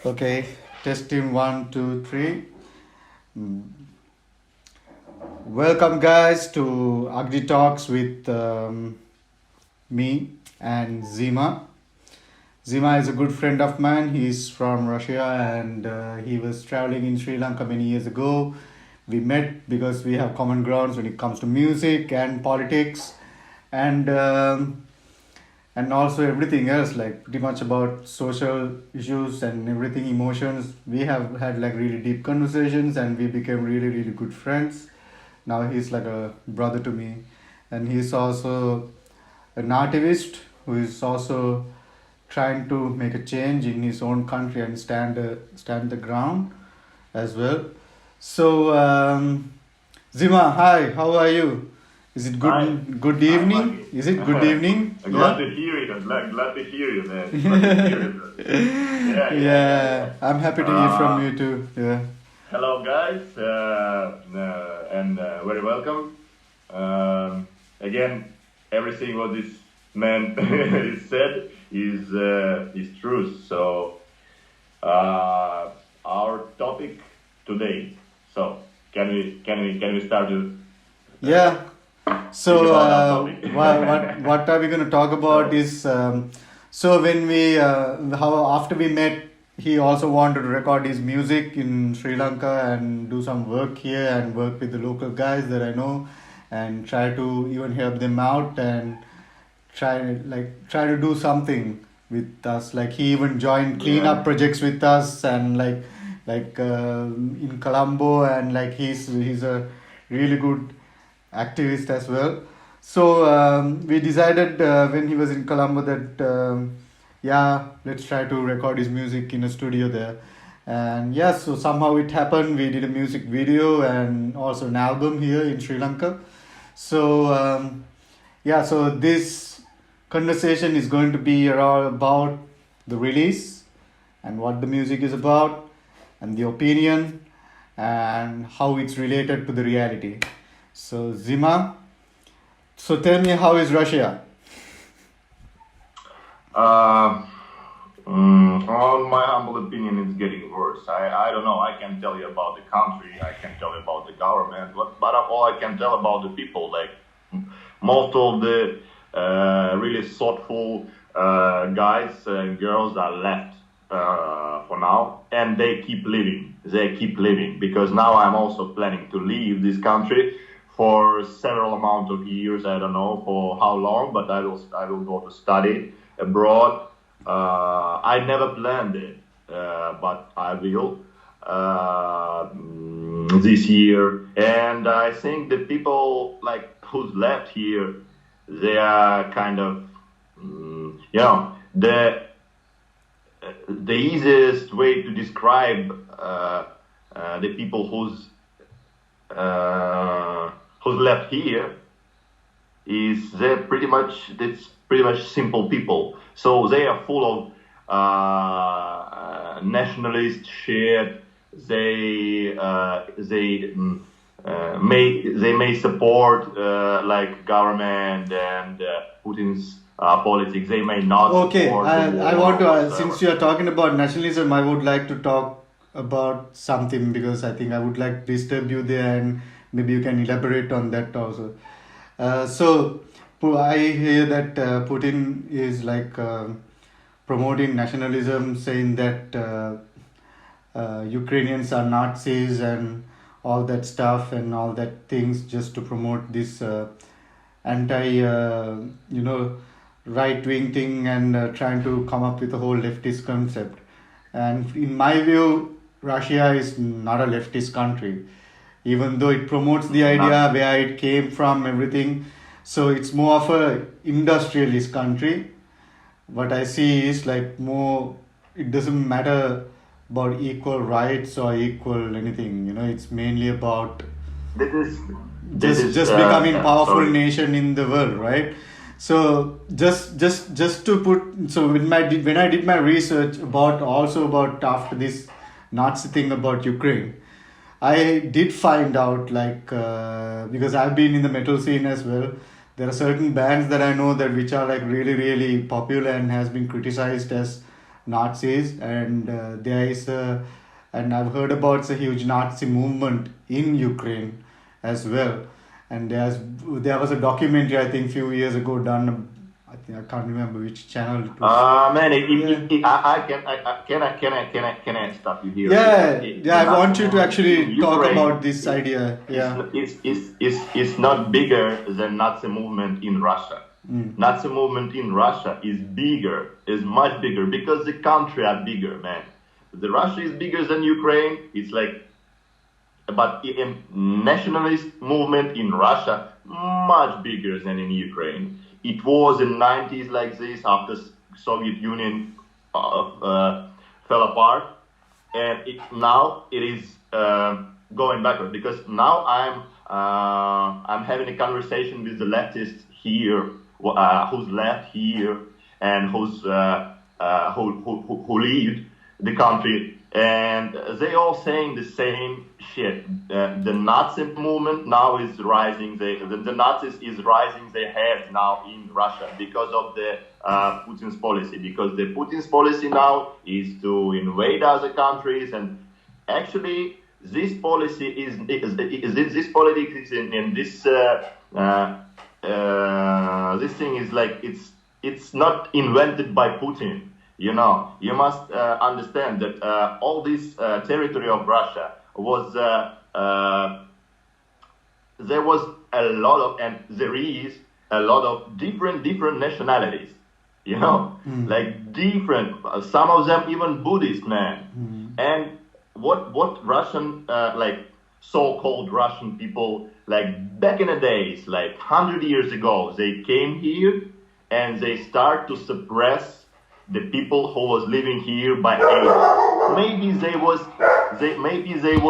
Okay, testing one, two, three. Mm. Welcome, guys, to Agni Talks with me and ZIMA. ZIMA is a good friend of mine. He's from Russia and he was traveling in Sri Lanka many years ago. We met because we have common grounds when it comes to music and politics and and also everything else, like pretty much about social issues and everything, emotions. We have had like really deep conversations and we became really, really good friends. Now he's like a brother to me, and he's also an artivist who is also trying to make a change in his own country and stand the ground as well. So, Zima, hi, how are you? Is it Hi. good Hi, evening? Maggie. Is it good evening? Glad to hear it. Glad to hear you, man. Glad to hear it. Yeah, I'm happy to hear from you too. Yeah. Hello, guys, and very welcome. Again, everything what this man is said is true. So, our topic today. So, can we start to? Yeah. So what are we going to talk about So, is so when we how after we met, he also wanted to record his music in Sri Lanka and do some work here and work with the local guys that I know and try to even help them out and try to do something with us. Like he even joined yeah. cleanup projects with us and in Colombo, and like he's a really good activist as well. So we decided when he was in Colombo that yeah, let's try to record his music in a studio there. And yeah, so somehow it happened. We did a music video and also an album here in Sri Lanka. So yeah, so this conversation is going to be around about the release and what the music is about and the opinion and how it's related to the reality. So Zima, so tell me, how is Russia? Uh, on my humble opinion, it's getting worse. I don't know. I can tell you about the country. I can tell you about the government. But all I can tell about the people, like most of the really thoughtful guys and girls are left for now, and they keep living. They keep living because now I'm also planning to leave this country for several amount of years. I don't know for how long, but I will go to study abroad. I never planned it, but I will this year. And I think the people like who's left here, they are kind of, the easiest way to describe the people who's left here is it's pretty much simple people. So they are full of nationalist shit. They may support like government and Putin's politics. They may not Okay, support the I war want or to, whatsoever. since you are talking about nationalism, I would like to talk about something because I think I would like to disturb you there and maybe you can elaborate on that also. I hear that Putin is like promoting nationalism, saying that Ukrainians are Nazis and all that stuff and all that things just to promote this anti, right wing thing and trying to come up with a whole leftist concept. And in my view, Russia is not a leftist country, even though it promotes the idea Not where it came from, everything. So it's more of a industrialist country. What I see is like more, it doesn't matter about equal rights or equal anything. It's mainly about this is this just is just becoming powerful sorry. nation in the world, right? So just to put, so when I did my research about also about after this Nazi thing about Ukraine, I did find out like because I've been in the metal scene as well. There are certain bands that I know that which are like really really popular and has been criticized as Nazis, and and I've heard about a huge Nazi movement in Ukraine as well. And there was a documentary, I think, few years ago done. I think I can't remember which channel it was. Man, can I stop you here? I want you to actually talk Ukraine about this idea. Yeah. It's not bigger than Nazi movement in Russia. Nazi movement in Russia is bigger, is much bigger, because the country are bigger, man. The Russia is bigger than Ukraine. It's like, but nationalist movement in Russia much bigger than in Ukraine. It was in 90s like this, after Soviet Union fell apart, and now it is going backward, because now I'm having a conversation with the leftists here, who's left here and who lead the country, and they all saying the same shit. The Nazi movement now is rising. The Nazis is rising their heads now in Russia because of the Putin's policy. Because the Putin's policy now is to invade other countries, and actually this policy this politics in this this thing is like it's not invented by Putin. You know, you must understand that all this territory of Russia was there was a lot of, and there is a lot of different nationalities. You know, like different. Some of them even Buddhist, man. And what Russian like so-called Russian people, like back in the days, like 100 years ago, they came here and they start to suppress the people who was living here by age. Maybe they was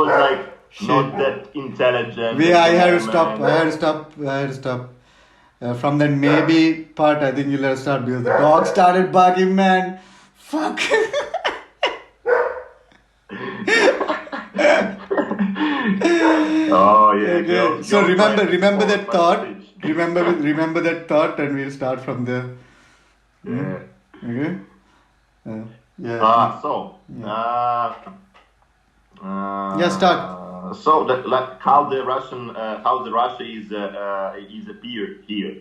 like Shit. not that intelligent. I had to stop. From that maybe part, I think you'll have to start, because the dog started barking, man. Fuck. Oh yeah. Okay. So remember that thought. Remember that thought, and we'll start from there. Yeah. Okay. Yeah. Start. So like how the Russia is appeared here,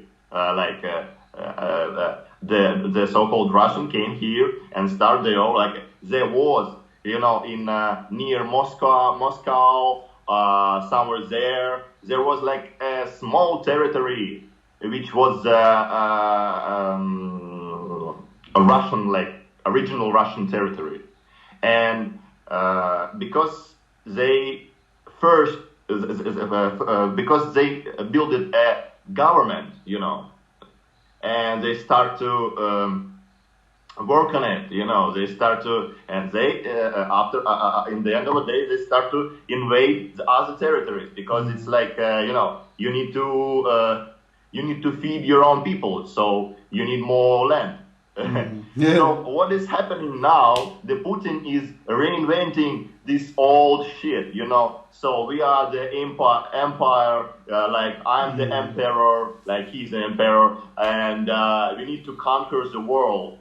the so-called Russian came here and started their own, like there was, you know, in near Moscow, somewhere there was like a small territory which was a Russian, like original Russian territory, and because they first because they built a government, you know, and they start to work on it, you know, they start to, and they after in the end of the day they start to invade the other territories, because it's like you know, you need to feed your own people, so you need more land. Yeah. So what is happening now, the Putin is reinventing this old shit, you know. So we are the empire, like I'm the emperor, like he's the emperor, and we need to conquer the world.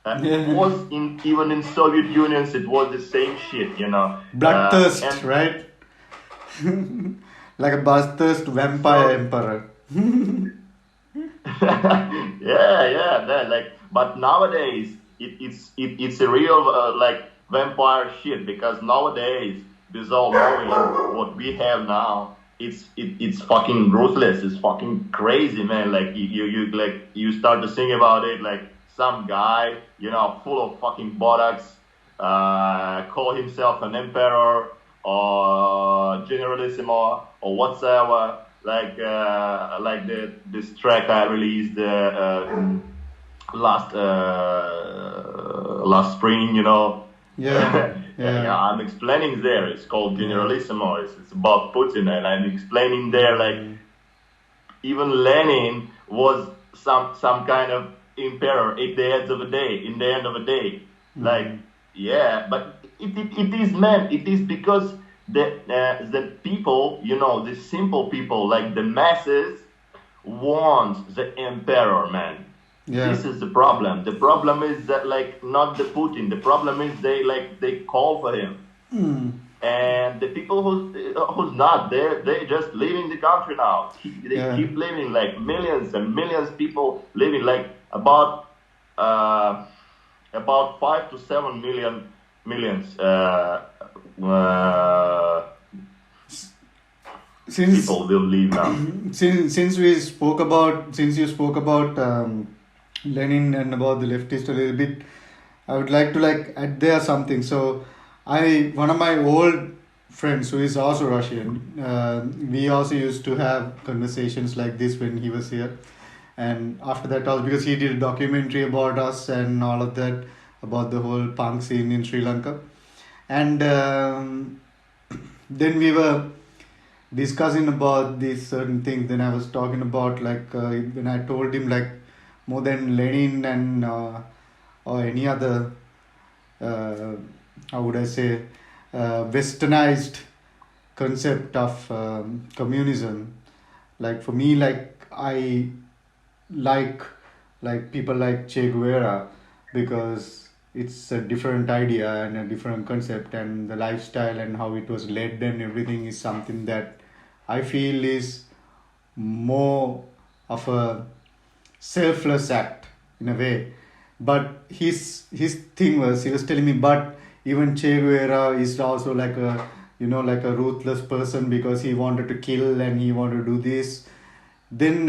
It was even in Soviet Union, it was the same shit, you know. Bloodthirst, right? Like a bloodthirst vampire emperor. yeah, that, like, but nowadays it's a real like vampire shit, because nowadays, with all knowing what we have now, it's fucking ruthless, it's fucking crazy, man. Like you start to think about it, like some guy, you know, full of fucking buttocks, call himself an emperor or generalissimo or whatsoever. Like this track I released last spring, you know. Yeah. I'm explaining there. It's called Generalissimo. It's about Putin, and I'm explaining there, like even Lenin was some kind of emperor at the end of the day. In the end of the day, like but it is, man. It is because the people, you know, the simple people, like the masses, want the emperor, man. Yeah. This is the problem. The problem is that like not the Putin. The problem is they call for him, and the people who's not, they just leaving the country now. They Yeah. keep living, like millions and millions people living, like uh, about 5 to 7 millions Since people will leave now. since you spoke about Lenin and about the leftist a little bit, I would like to like add there something. So, one of my old friends who is also Russian, we also used to have conversations like this when he was here, and after that also because he did a documentary about us and all of that about the whole punk scene in Sri Lanka, and then we were discussing about these certain things. Then I was talking about like when I told him like more than Lenin and or any other how would I say westernized concept of communism. Like for me, like like people like Che Guevara because it's a different idea and a different concept, and the lifestyle and how it was led and everything is something that I feel is more of a selfless act in a way. But his thing was he was telling me, but even Che Guevara is also like a like a ruthless person because he wanted to kill and he wanted to do this. Then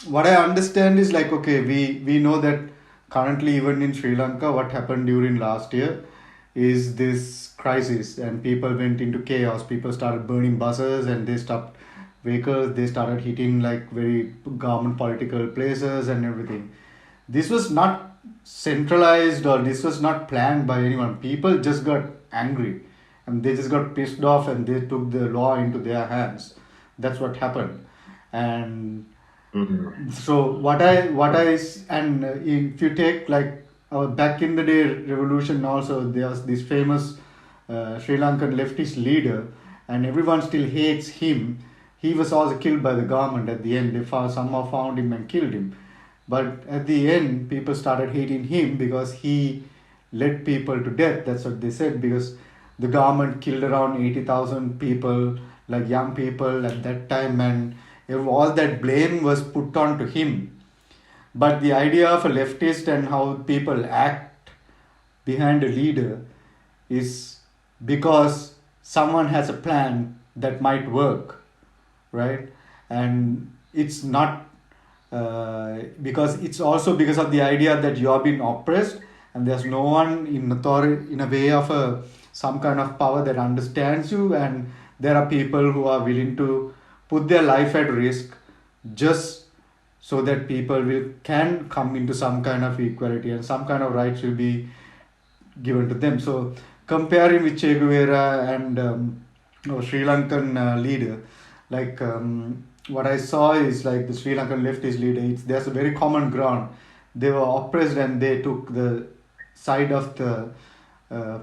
what I understand is like okay, we know that currently even in Sri Lanka, what happened during last year is this crisis and people went into chaos. People started burning buses and they stopped vehicles. They started hitting like very government political places and everything. This was not centralized or this was not planned by anyone. People just got angry and they just got pissed off and they took the law into their hands. That's what happened. And Mhm. so and if you take like back in the day revolution also, there was this famous Sri Lankan leftist leader and everyone still hates him. He was also killed by the government at the end. They somehow found him and killed him. But at the end, people started hating him because he led people to death. That's what they said because the government killed around 80,000 people, like young people at that time, and all that blame was put on to him. But the idea of a leftist and how people act behind a leader is because someone has a plan that might work, right? And it's not because it's also because of the idea that you are being oppressed and there's no one in authority in a way of a some kind of power that understands you, and there are people who are willing to put their life at risk just so that people will can come into some kind of equality and some kind of rights will be given to them. So comparing with Che Guevara and Sri Lankan leader, like what I saw is like the Sri Lankan leftist leader. There's a very common ground. They were oppressed and they took the side of the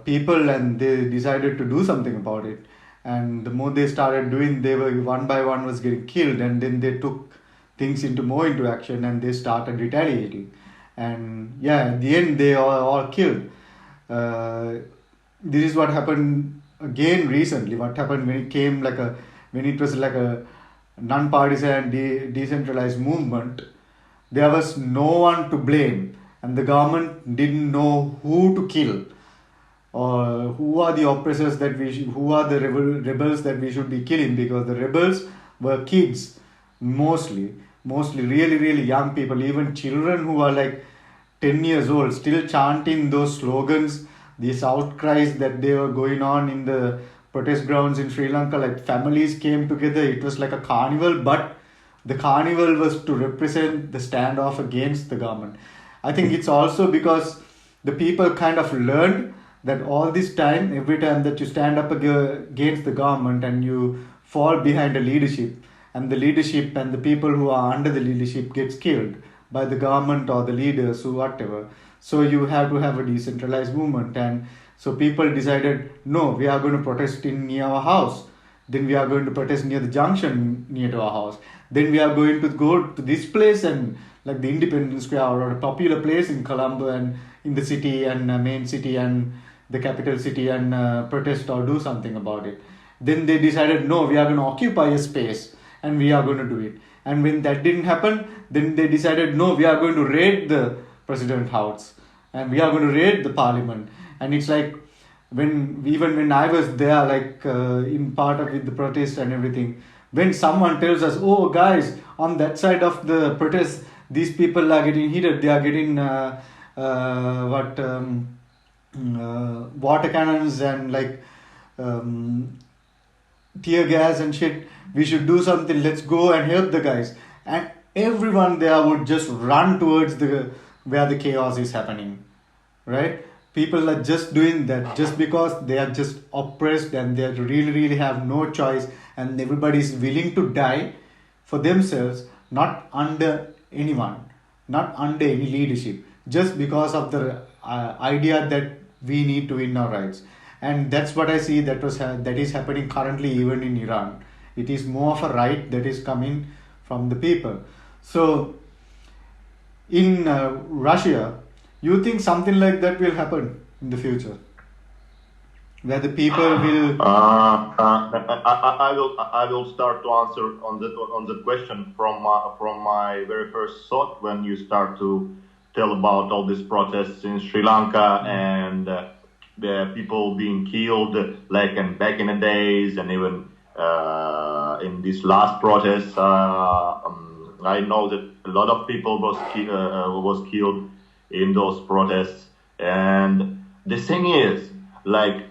people and they decided to do something about it. And the more they started doing, they were one by one was getting killed, and then they took things into action and they started retaliating. And yeah, at the end they are all killed. uh, this is what happened again recently. What happened when it came like a when it was like a non-partisan decentralized movement, there was no one to blame and the government didn't know who to kill or who are the oppressors that who are the rebels that we should be killing, because the rebels were kids mostly really young people, even children who are like 10 years old still chanting those slogans, these outcries that they were going on in the protest grounds in Sri Lanka. Like families came together, it was like a carnival, but the carnival was to represent the standoff against the government. I think it's also because the people kind of learned that all this time, every time that you stand up against the government and you fall behind a leadership, and the leadership and the people who are under the leadership gets killed by the government or the leaders or whatever. So you have to have a decentralized movement, and so people decided, no, we are going to protest in near our house. Then we are going to protest near the junction near to our house. Then we are going to go to this place and like the Independence Square or a popular place in Colombo and in the city and main city and the capital city and protest or do something about it. Then they decided, no, we are going to occupy a space and we are going to do it. And when that didn't happen, then they decided, no, we are going to raid the president's house and we are going to raid the parliament. And it's like, when I was there, like in part of it, the protest and everything, when someone tells us, oh guys, on that side of the protest, these people are getting heated, they are getting water cannons and like tear gas and shit, we should do something, let's go and help the guys. And everyone there would just run towards where the chaos is happening, right? People are just doing that just because they are just oppressed and they really have no choice, and everybody is willing to die for themselves, not under anyone, not under any leadership, just because of the idea that we need to win our rights. And that's what I see that is happening currently even in Iran. It is more of a right that is coming from the people. So in Russia, you think something like that will happen in the future, where the people will? I will start to answer on the question from my very first thought when you start to tell about all these protests in Sri Lanka and the people being killed, like back in the days, and even in this last protest. I know that a lot of people was killed in those protests, and the thing is, like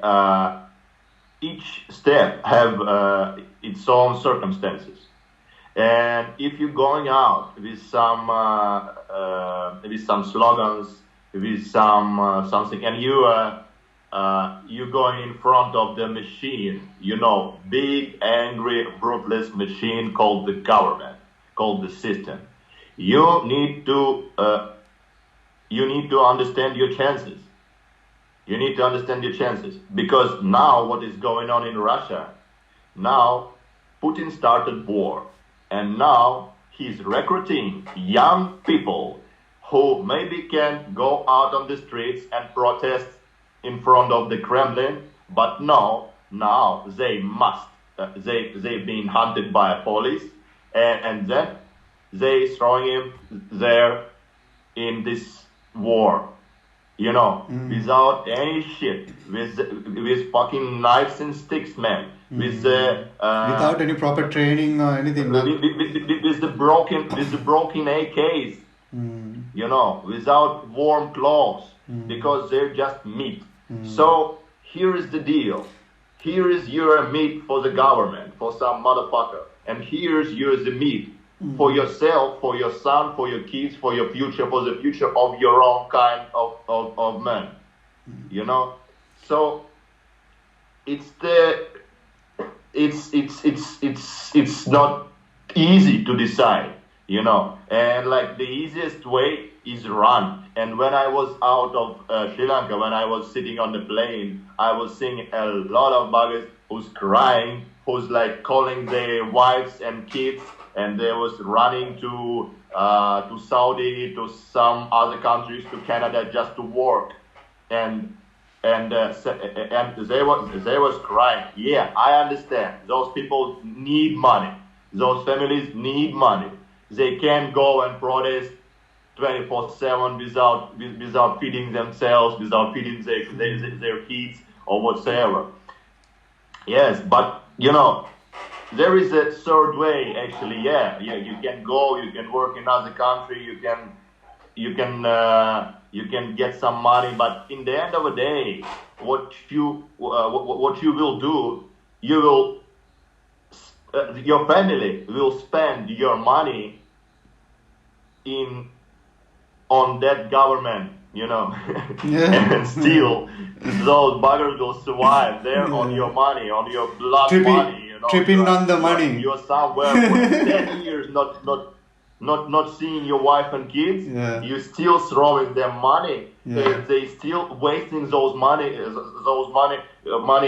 each step have its own circumstances, and if you're going out with some slogans, with something, and you going in front of the machine, big, angry, ruthless machine called the government, called the system. You need to understand your chances. You need to understand your chances, because now what is going on in Russia? Now Putin started war, and now he's recruiting young people who maybe can go out on the streets and protest in front of the Kremlin, but now they must. They've been hunted by police, and then they throwing him there in this war, without any shit, with fucking knives and sticks, man, without any proper training or anything, with the broken AKs, without warm clothes, because they're just meat. So here is the deal. Here is your meat for the government, for some motherfucker, and here's the meat for yourself, for your son, for your kids, for your future, for the future of your own kind of man. So it's not easy to decide, and like the easiest way is run. And when I was out of Sri Lanka, when I was sitting on the plane, I was seeing a lot of buggers who's crying, who's like calling their wives and kids, and they was running to Saudi, to some other countries, to Canada, just to work, and they was crying. Yeah, I understand. Those people need money. Those families need money. They can't go and protest 24/7 without feeding themselves, without feeding their kids or whatsoever. Yes, but there is a third way, actually. Yeah, you can go, you can work in other country, you can get some money, but in the end of the day, what you will do, your family will spend your money on that government, and still those buggers will survive there on your money, on your blood money, tripping on the money. You're somewhere for 10 years, not not seeing your wife and kids, Yeah. you still throwing them money. Yeah. They still wasting money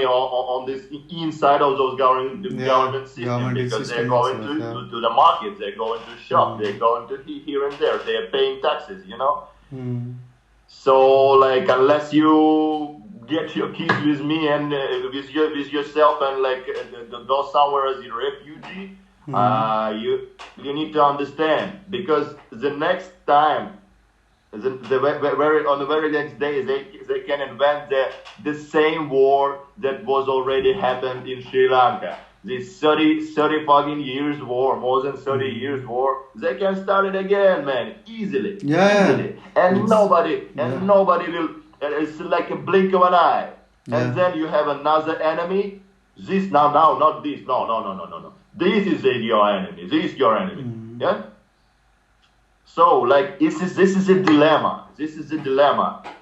on this inside of those government system, government because they're system going itself, to the market, they're going to shop, they're going to here and there, they're paying taxes, So like, unless you get your kids with me and with yourself, and like go somewhere as a refugee, you need to understand, because the next time, on the very next day, they can invent the same war that was already happened in Sri Lanka. This 30 fucking years war, more than 30 years war, they can start it again, man, easily. Easily. And nobody will, it's like a blink of an eye. And then you have another enemy. This now, not this. No. This is your enemy. This is your enemy. Yeah? So, like, this is a dilemma.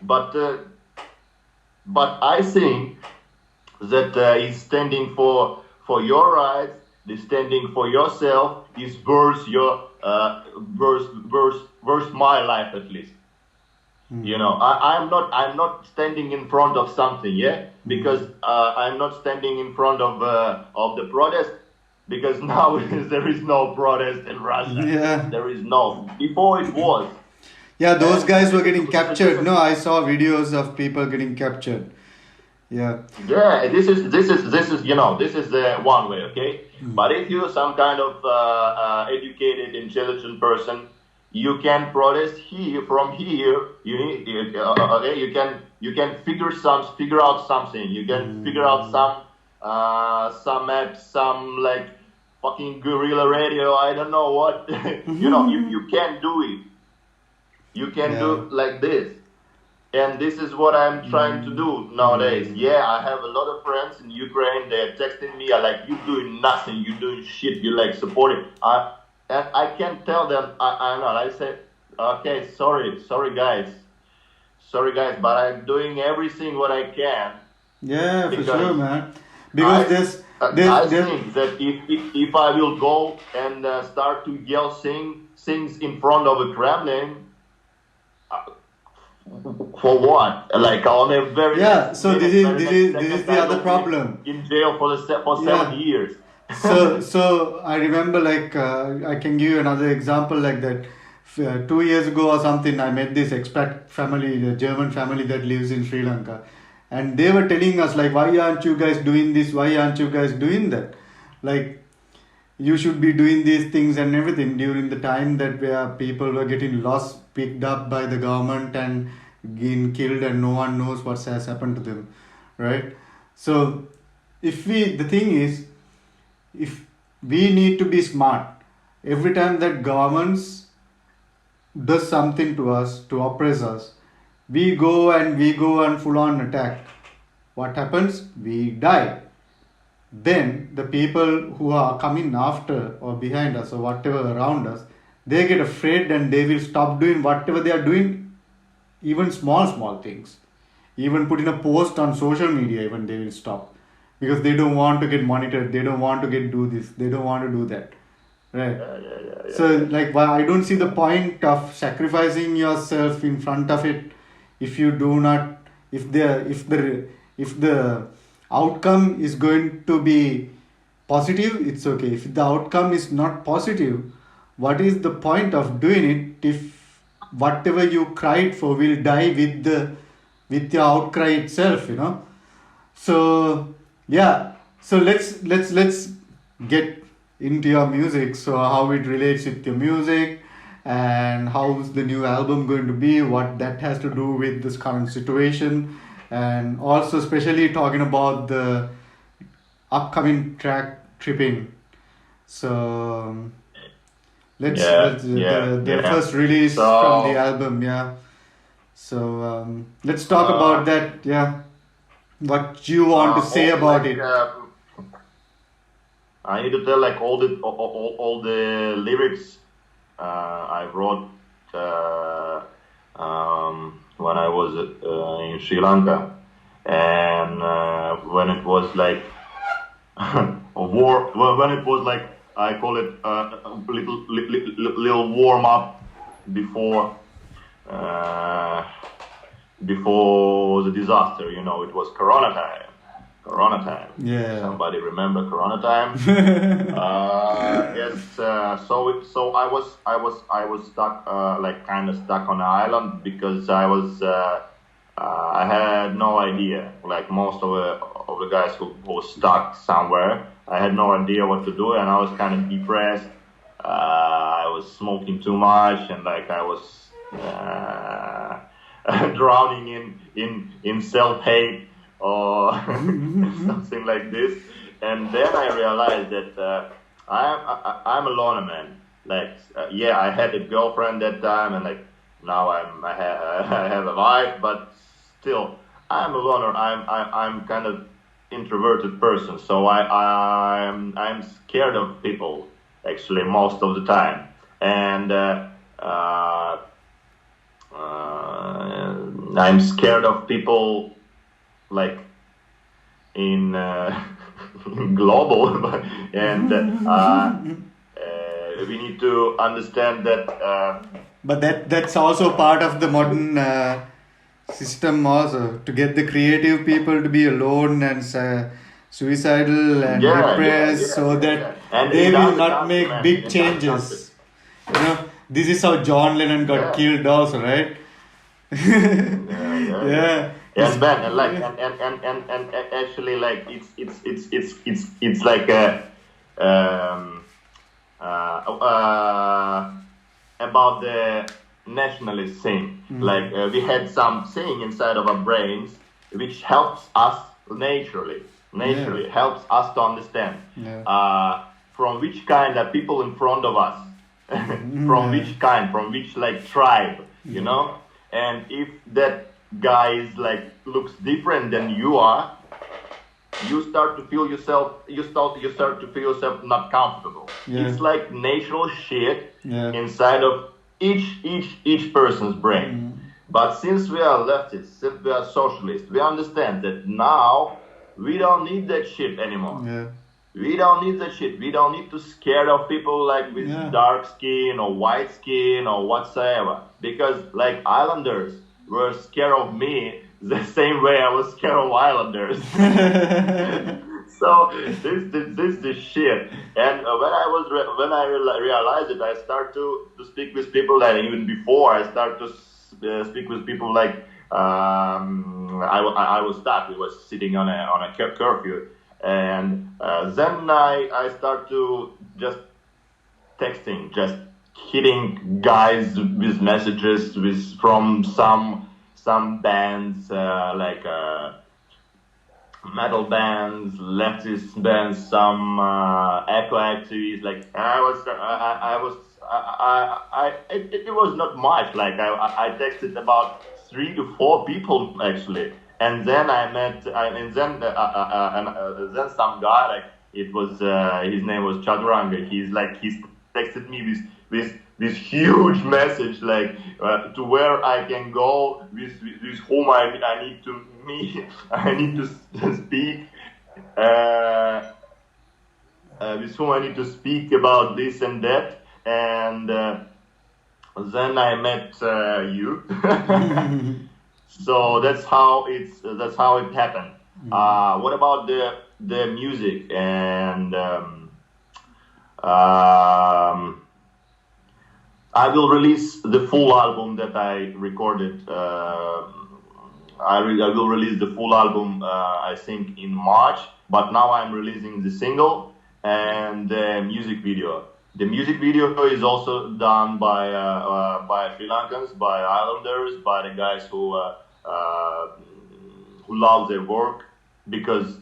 But I think that is standing for your rights, is standing for yourself, is worth your worth my life, at least. I'm not standing in front of something, because I'm not standing in front of the protest, because now there is no protest in Russia. Yeah. There is no. Before it was. Yeah, those guys were getting captured. No, I saw videos of people getting captured. Yeah. Yeah, this is this is one way, okay? But if you're some kind of educated, intelligent person, you can protest from here. You need you can figure out something. You can figure out some apps, some like fucking guerrilla radio. I don't know what. You can do it. You can do like this. And this is what I'm trying to do nowadays. Yeah, I have a lot of friends in Ukraine. They're texting me, like, you doing nothing, you doing shit, you like supporting. And I can tell them, I say, okay, sorry guys, but I'm doing everything what I can. Yeah, for sure, man. Because I think that if I will go and start to yell things in front of a Kremlin, for what? Like on a very so this is the other problem. In jail for 7 years. so I remember, like, I can give you another example like that. 2 years ago or something, I met this expat family, the German family that lives in Sri Lanka, and they were telling us, like, why aren't you guys doing this? Why aren't you guys doing that? Like, you should be doing these things and everything during the time that where people were getting lost, picked up by the government and getting killed, and no one knows what has happened to them, right? So the thing is, if we need to be smart, every time that governments does something to us, to oppress us, we go and full on attack. What happens? We die. Then the people who are coming after or behind us or whatever around us, they get afraid and they will stop doing whatever they are doing, even small things. Even putting a post on social media, even they will stop, because they don't want to get monitored, they don't want to do this, they don't want to do that, right? So like, I don't see the point of sacrificing yourself in front of it if you do not, if the outcome is going to be positive, it's okay. If the outcome is not positive, what is the point of doing it if whatever you cried for will die with your outcry itself, So so let's get into your music. So how it relates with your music, and how's the new album going to be, what that has to do with this current situation, and also especially talking about the upcoming track Tripping. So let's the first release from the album, So let's talk about that, what you want to say about it. I need to tell, like, all the lyrics I wrote when I was in Sri Lanka, and when it was like a war, when it was like I call it a little warm up before before the disaster. You know, it was Corona time. Corona time. Yeah. Somebody remember Corona time? Yes. So I was stuck, like kind of stuck on an island because I had no idea. Like most of the guys who were stuck somewhere, I had no idea what to do, and I was kind of depressed. I was smoking too much, and like I was drowning in self-hate or something like this. And then I realized that I'm a loner man. Like yeah, I had a girlfriend that time, and like now I have a wife, but still I'm a loner. I'm kind of introverted person, so I'm scared of people actually most of the time, and I'm scared of people like in global, and we need to understand that. But that's also part of the modern system also, to get the creative people to be alone and suicidal and depressed, so that And they in will other not country, make man, big in changes. You know, this is how John Lennon got killed also, right? Yeah. And man, and like and actually like it's like a about the nationalist thing. Like we had some saying inside of our brains which helps us naturally helps us to understand from which kind are people in front of us, from which like tribe, you know. And if that guy is like looks different than you are, you start to feel yourself. You start to feel yourself not comfortable. It's like natural shit inside of each person's brain. But since we are leftists, since we are socialists, we understand that now we don't need that shit anymore. We don't need that shit. We don't need to scare of people like with dark skin or white skin or whatsoever. Because like islanders were scared of me the same way I was scared of islanders. So this is shit. And when I realized it, I start to speak with people that even before I start to speak with people like I was stuck. We was sitting on a curfew. And then I start to just texting, just hitting guys with messages from some bands like metal bands, leftist bands, some eco activists. Like it was not much. Like I texted about 3 to 4 people actually. And then I met, and then some guy, like it was, his name was Chaturanga. He's texted me with this huge message, like to where I can go, with whom I need to meet, I need to speak, with whom I need to speak about this and that. And then I met you. So that's how it happened. What about the music and I will release the full album that I recorded. I will release the full album I think in March, but now I'm releasing the single and the music video. The music video is also done by Sri Lankans, by Islanders, by the guys who love their work, because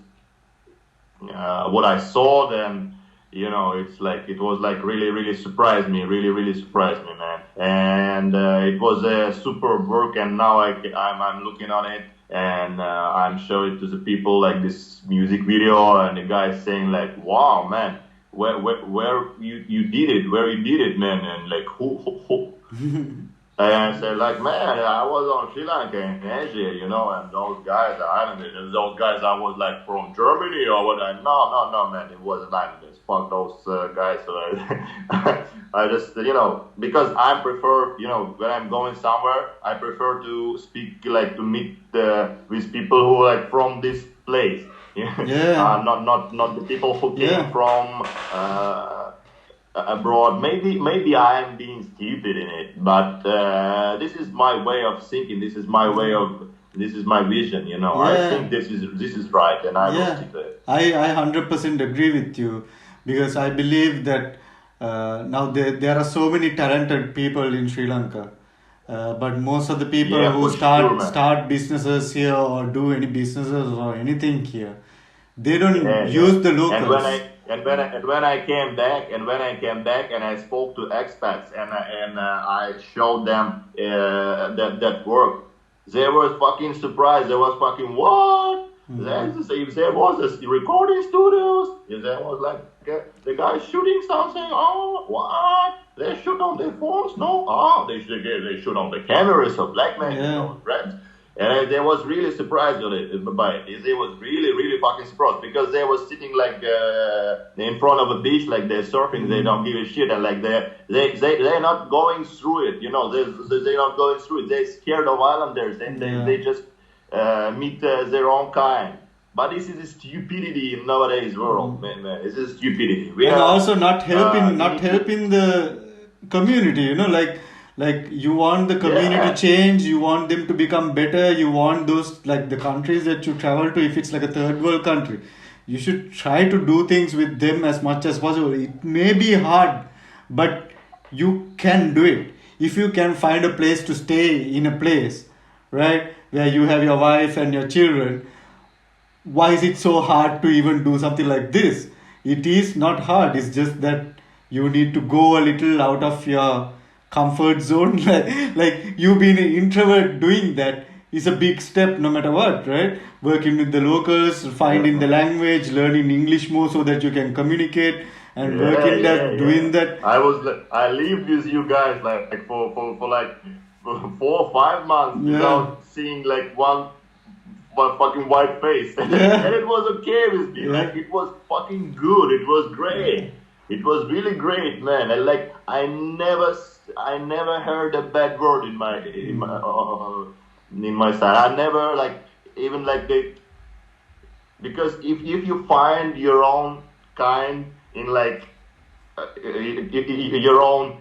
what I saw then, you know, it was really surprised me, man. And it was a superb work, and now I'm looking on it, and I'm showing it to the people, like this music video, and the guy saying like, wow, man. Where you did it, man, and like who And I said, like, man, I was on Sri Lanka and Asia, and those guys are islanders. And those guys, I was like from Germany or what? No, man, it wasn't islanders. Fuck those guys. So I just, because I prefer, when I'm going somewhere, I prefer to speak, like, to meet with people who are like from this place. Yeah. Not the people who came Yeah. from abroad. Maybe I am being stupid in it, but this is my way of thinking. This is my way of. This is my vision. I Yeah. think this is right, and I will Yeah, stick to it. I 100% agree with you, because I believe that now there are so many talented people in Sri Lanka, but most of the people Yeah, who for sure, man. start businesses here or do any businesses or anything here, they don't Yeah. use the And when locals. when I came back and I spoke to expats and I showed them that work, they were fucking surprised. They was fucking what? If there was a recording studios, if there was like the guy shooting something, oh what? They shoot on their phones? No, they shoot on the cameras of black men, Yeah. friends. And they was really surprised by it. They was really fucking surprised because they was sitting like in front of a beach, like they're surfing. They don't give a shit, and like they're not going through it. They're not going through it. They're scared of islanders, and they just meet their own kind. But this is stupidity in nowadays world, man. This is stupidity. And also not helping the community, like you want the community change, you want them to become better, you want those, like the countries that you travel to, if it's like a third world country, you should try to do things with them as much as possible. It may be hard, but you can do it if you can find a place to stay in a place, right, where you have your wife and your children. Why is it so hard to even do something like this? It is not hard, it's just that you need to go a little out of your comfort zone. like you being an introvert, doing that is a big step no matter what, right? Working with the locals, finding the language, learning English more so that you can communicate, and working that, doing that. I lived with you guys like for like 4 or 5 months without seeing like one fucking white face, and it was okay with me. Like it was fucking good. It was great. It was really great, man. And like I never heard a bad word in my side. I never like even like because if you find your own kind in like your own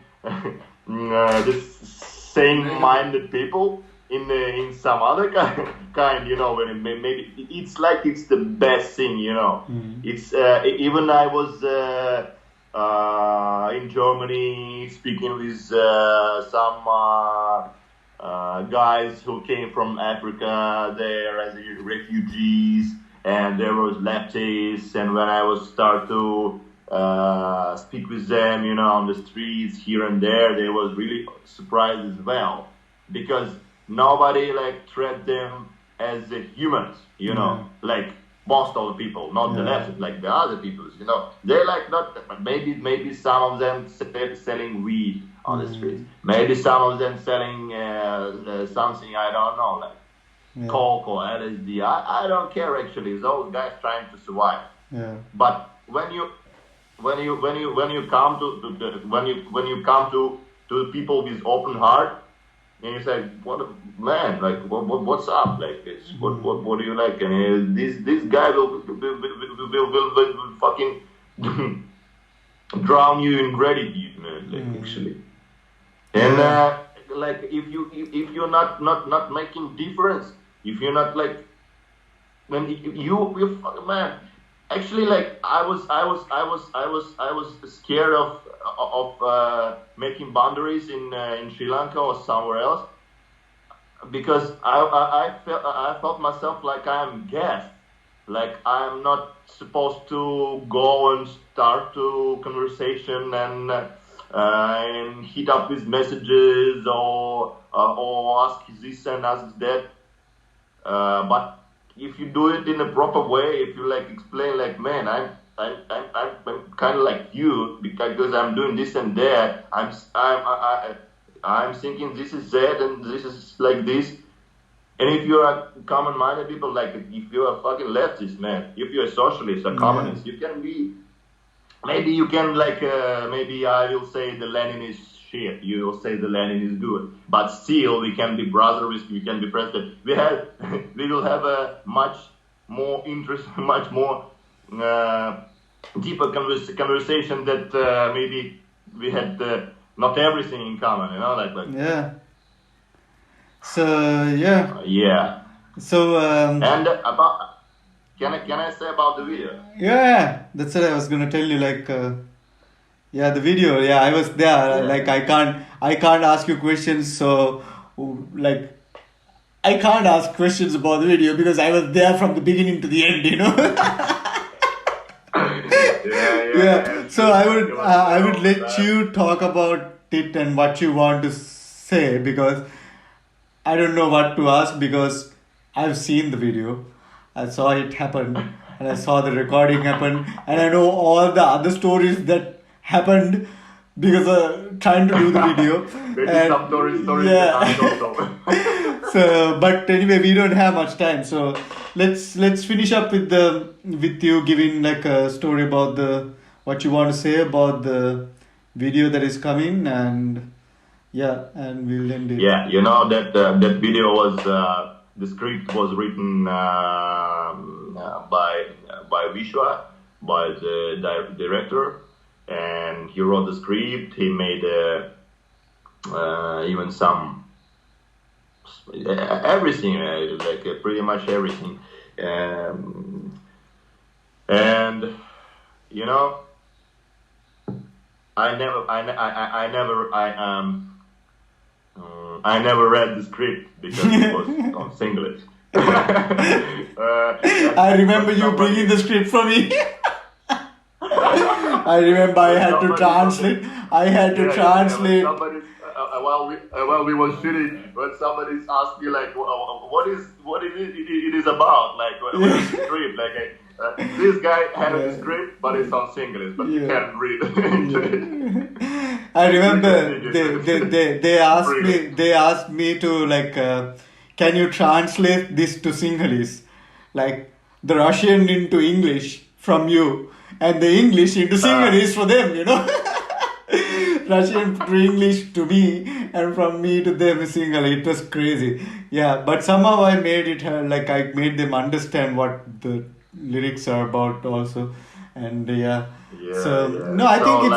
just sane-minded people in some other kind, when it maybe it's like it's the best thing, It's even I was in Germany speaking with some guys who came from Africa there as refugees, and there was leftists, and when I was start to speak with them, on the streets here and there, they was really surprised as well, because nobody like treat them as humans, like most of the people, not the left, like the other people, They like not maybe some of them selling weed on the streets, maybe some of them selling something I don't know, like coke or LSD. I don't care actually. Those guys trying to survive. Yeah. But when you come to people with open heart, and you say, "What man? Like, what's up? Like, what do you like?" And this guy will fucking drown you in gratitude, man. Like, actually, and like if you're not making difference, if you're not like when you man. Actually, like I was scared of making boundaries in Sri Lanka or somewhere else, because I felt myself like I'm guest, like I'm not supposed to go and start to conversation and hit up with messages or ask this and ask that, but if you do it in a proper way, if you like explain like, man, I'm kind of like you because I'm doing this and that. I'm thinking this is that and this is like this. And if you're a common-minded people, like if you're a fucking leftist, man, if you're a socialist, a communist, you can be. Maybe you can maybe I will say the Lenin is shit. You will say the Lenin is good, but still we can be brothers. We can be friends. We will have a much more interest, much more deeper conversation that maybe we had not everything in common. You know, like yeah. So yeah. So and about. Can I say about the video? Yeah, that's what I was gonna tell you. Like, yeah, the video. Yeah, I was there. Yeah. Like, I can't ask you questions. So, like, I can't ask questions about the video because I was there from the beginning to the end. You know. Yeah. So I would let you talk about it and what you want to say, because I don't know what to ask, because I've seen the video. I saw it happen, and I saw the recording happen, and I know all the other stories that happened because of trying to do the video. Maybe some stories that I don't know. So, but anyway, we don't have much time, so let's finish up with you giving like a story about what you want to say about the video that is coming, and and we'll end it. Yeah, you know that that video was. The script was written by Vishwa, by the director, and he wrote the script. He made even some everything, pretty much everything, and you know, I never read the script because it was on Singlish. I remember you bringing the script for me. I remember I had to translate. While we were shooting, when somebody asked me like, what it is about, like what is the script? Like this guy had a script, but it's on Singlish, but you can't read it. I remember they asked me to like, can you translate this to Sinhalese, like the Russian into English from you, and the English into Sinhalese for them, you know. Russian to English to me, and from me to them Sinhalese. It was crazy. Yeah, but somehow I made it like I made them understand what the lyrics are about also, and I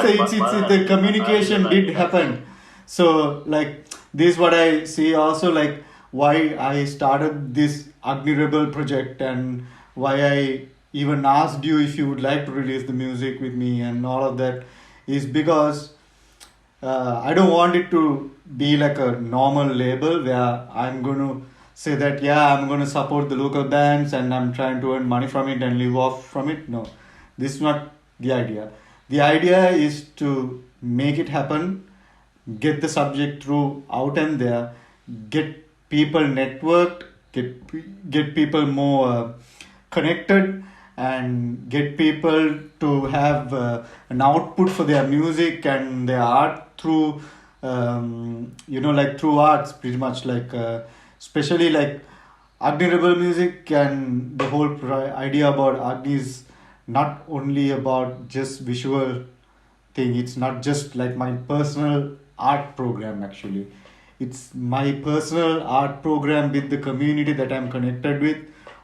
think the communication did happen. So like this is what I see also, like why I started this Agni Rebel project, and why I even asked you if you would like to release the music with me and all of that, is because I don't want it to be like a normal label where I'm going to say that I'm going to support the local bands and I'm trying to earn money from it and live off from it. No, this is not the idea. The idea is to make it happen, get the subject through out and there, get people networked, get people more connected, and get people to have an output for their music and their art through through arts, pretty much, like especially like Agni Rebel music. And the whole idea about Agni is not only about just visual thing. It's not just like my personal art program, actually. It's my personal art program with the community that I'm connected with,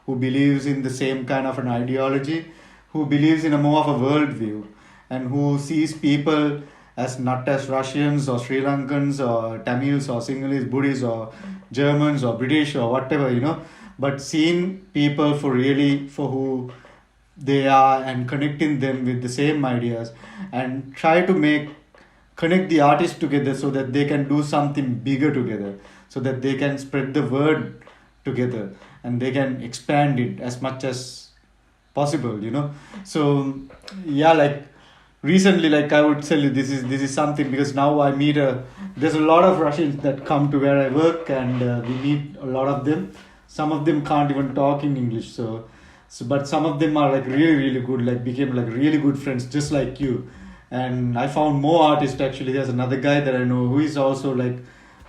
who believes in the same kind of an ideology, who believes in a more of a worldview, and who sees people as not as Russians or Sri Lankans or Tamils or Sinhalese, Buddhists or Germans or British or whatever, but seeing people for who they are and connecting them with the same ideas, and try to connect the artists together so that they can do something bigger together, so that they can spread the word together and they can expand it as much as possible, So like recently, like I would tell you, this is something, because now I meet there's a lot of Russians that come to where I work, and we meet a lot of them. Some of them can't even talk in English, so but some of them are like really, really good, like became like really good friends, just like you. And I found more artists actually. There's another guy that I know who is also like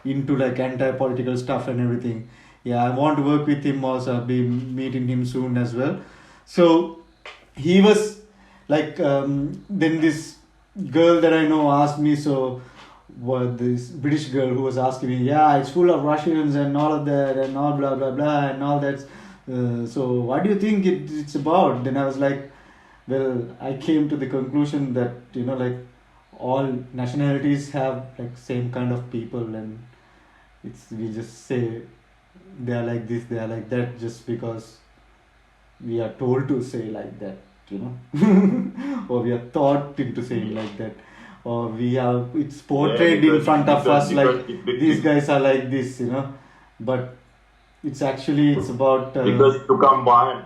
into like anti-political stuff and everything. Yeah, I want to work with him also. I'll be meeting him soon as well. So he was like, then this girl that I know asked me, so what this British girl who was asking me, yeah, it's full of Russians and all of that and all blah blah blah and all that. So what do you think it's about? Then I was like, well, I came to the conclusion that like all nationalities have like same kind of people, and we just say they are like this, they are like that, just because we are told to say like that, or we are taught into saying like that, or we have it's portrayed in front of us like these guys are like this, but it's about because to combine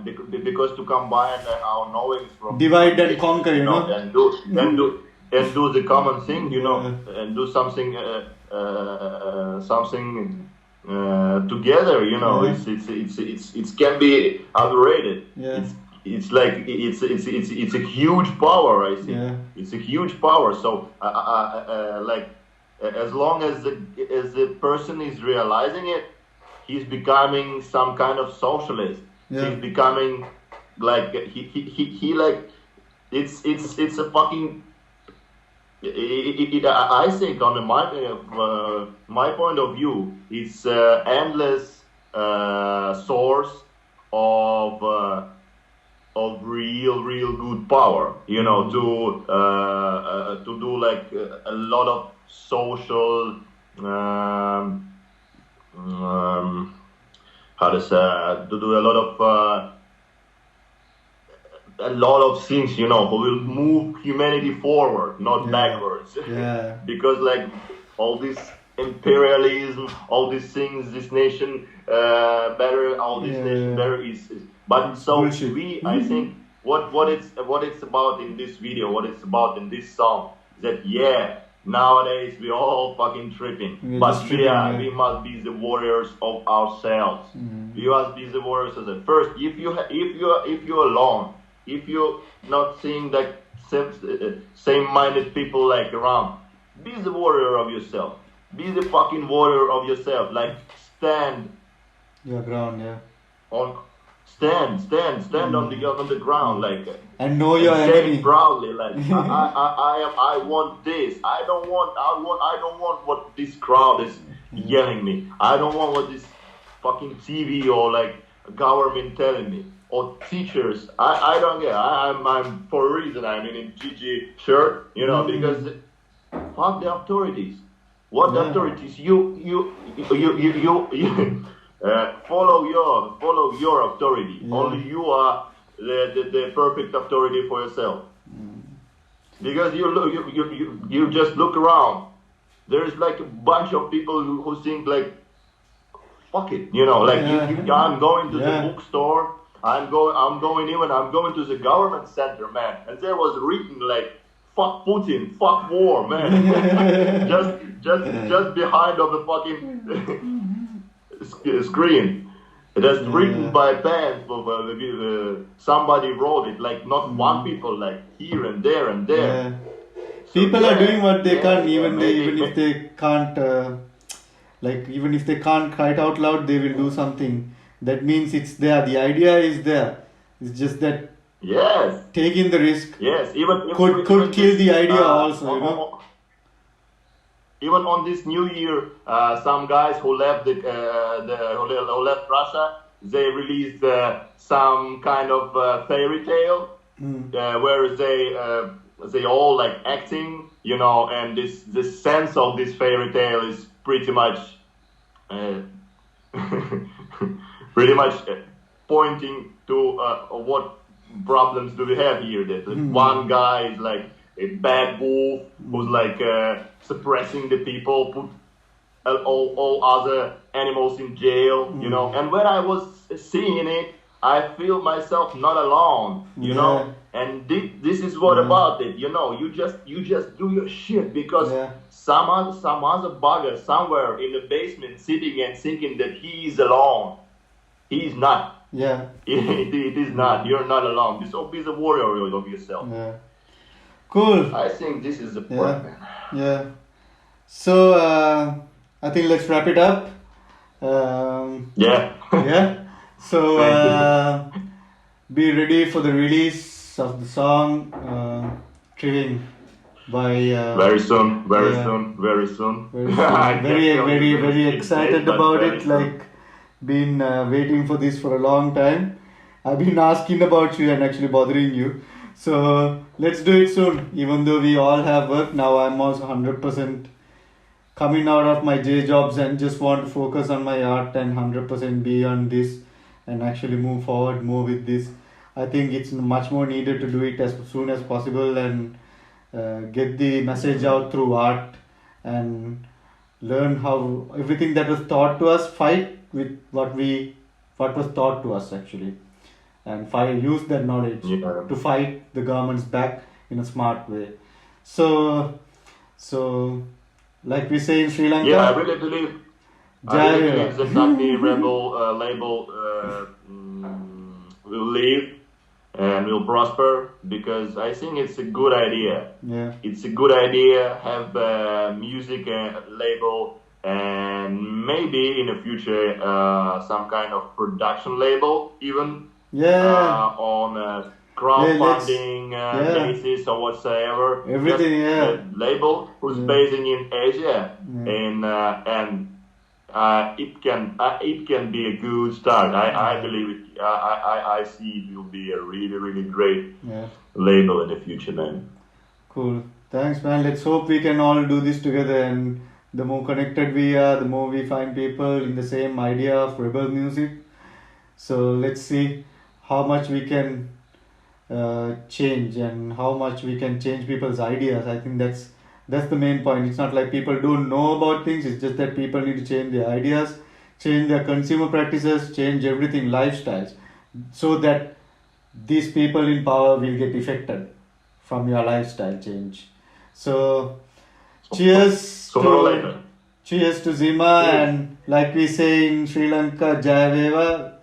our knowledge from divide and conquer, and do the common thing, and do something together, it can be underrated. Yeah. It's like it's a huge power, I think. Yeah. It's a huge power. So like as long as the person is realizing it, he's becoming some kind of socialist. Yeah. He's becoming like he like it's a fucking. I think on my point of view, it's endless source of real good power. To do like a lot of social. To do a lot of things, who will move humanity forward, not backwards. Yeah. Because like all this imperialism, all these things, this nation better, all this nation better is. But so bullshit. I think what it's about in this video, what it's about in this song, that nowadays we all fucking tripping, we must be the warriors of ourselves. We must be the warriors of the first. If you're alone, if you're not seeing like same-minded people like around, be the warrior of yourself. Be the fucking warrior of yourself. Like stand your ground, stand on the ground, like, and know your enemy proudly, like I want this. I don't want what this crowd is yelling me. I don't want what this fucking TV or like government telling me, or teachers. I don't care. I'm for a reason I'm in GG shirt, because fuck the authorities. What the authorities? You follow your authority. Only you are the perfect authority for yourself. Because you just look around. There's like a bunch of people who think like, fuck it, I'm going to the bookstore. I'm going to the government center, man. And there was written like, fuck Putin, fuck war, man. just behind of the fucking screen. That's written by pen. Somebody wrote it, like not one people, like here and there and there. Yeah. People are doing what they can, even if they can't, even if they can't cry it out loud, they will do something. That means it's there. The idea is there. It's just that taking the risk could kill the idea also. Even on this New Year, some guys who left who left Russia, they released some kind of fairy tale where they all like acting, and this sense of this fairy tale is pretty much pointing to what problems do we have here. That one guy is like a bad wolf who's like suppressing the people, put all other animals in jail, And when I was seeing it, I feel myself not alone, And this is what about it, You just do your shit because some other bugger somewhere in the basement sitting and thinking that he is alone. He is not. Yeah. It is not. You're not alone. So be the warrior of yourself. Yeah. Cool. I think this is the Yeah. point, man. Yeah. So I think let's wrap it up. Yeah. Yeah. So Thank you. be ready for the release of the song Triving by Very soon, very yeah. soon, very soon. Very soon. I can't Very tell you the very specific excited date, but about very it. soon. Like been waiting for this for a long time. I've been asking about you and actually bothering you. So let's do it soon. Even though we all have work now, I'm also 100% coming out of my J jobs and just want to focus on my art and 100% be on this and actually move forward more with this. I think it's much more needed to do it as soon as possible and get the message out through art and learn how everything that was taught to us, fight with what was taught to us actually, and use that knowledge Yeah. to fight the governments back in a smart way. So like we say in Sri Lanka, Yeah, I really believe that Agni Rebel label will live and will prosper, because I think it's a good idea. Yeah. It's a good idea have a music label, and maybe in the future some kind of production label even on crowdfunding basis or whatsoever. Everything, just a label who's based in Asia, and it can be a good start. I believe it. I see it will be a really great label in the future, man. Cool. Thanks, man. Let's hope we can all do this together, and the more connected we are, the more we find people in the same idea of rebel music. So let's see how much we can change and how much we can change people's ideas. I think that's the main point. It's not like people don't know about things, it's just that people need to change their ideas, change their consumer practices, change everything, lifestyles, so that these people in power will get affected from your lifestyle change. So cheers to ZIMA, and like we say in Sri Lanka, Jai Veva.